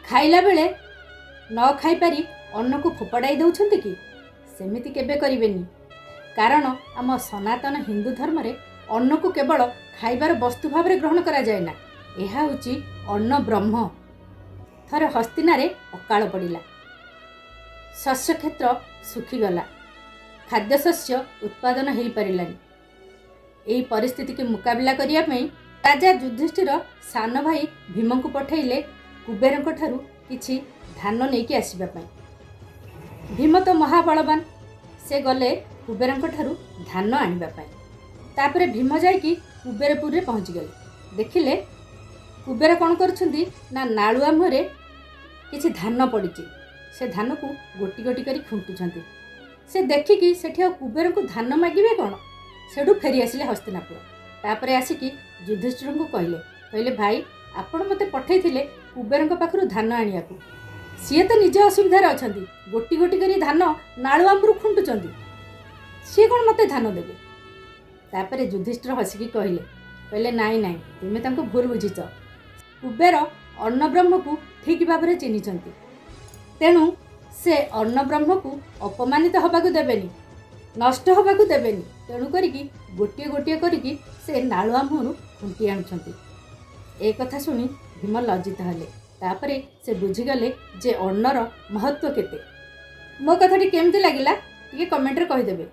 खाइला बेले न खाई पारी अन्न को फोपड़ाई दउछन्ति कि सेमिति केबे करिवेनी। कारण आम सनातन हिंदू धर्म रे अन्न को केवल खाइबार वस्तु भाव में ग्रहण करा जाए ना। यह होची अन्न ब्रह्म। थरे हस्तिनारे अकाल पड़िला, शस्य क्षेत्र सुखीगला, खाद्य शस्य उत्पादन हो पारानी। यही परिस्थिति की मुकाबला करने राजा युधिष्ठिर सान भाई भीम को पठेले कुबेर ठारू किछि धान नहीं आसवाई। भीम तो महाबलवान, से गले कुबेर ठारू धान आनिबाई। तापरे भीम जाइकी कुबेरपुर पहुँची गले। देखिले कुबेर कौन करछन्ती ना नालुआ मुहरे किछि धान पड़ी। से धान को गोटी गोटी करी खुंटुछन्ती। से देखिकी सेठी कुबेर को धान मागिबे कौन, सेठू फेरी आसिले हस्तिनापुर। तापरे आसिकी युधिष्ठिर को कहले भाई आपण मते पठेइथिले कुबेर पाखरु धान आनियाकू। सीए तो निज असुविधार अछन्ती, गोटी गोटी करी धान नालुआंबरू खुंटुचन्ती, सी कौन मते धान देबे। तापरे युधिष्ठिर हसिकी कहले नाई नाई तुमे तांको भूल बुझीच। कुबेर अन्न ब्रह्म को ठीक भाव में चिन्हिचन्ती, तेणु से अन्न ब्रह्म को अपमानित होबाकू देबेनी, नष्ट होबाकू देबेनी। तेणु करिकी गोटिए गोटिए करिकी से नालुआ मुहरु खुंटी आनुछन्ती। ए कथा सुनी भीम लज्जित हेले। तापरे से बुझीगले जे अन्नर महत्व केते। मो कथाटी केमती लागिला टिके कमेंट रे कहिदेबे।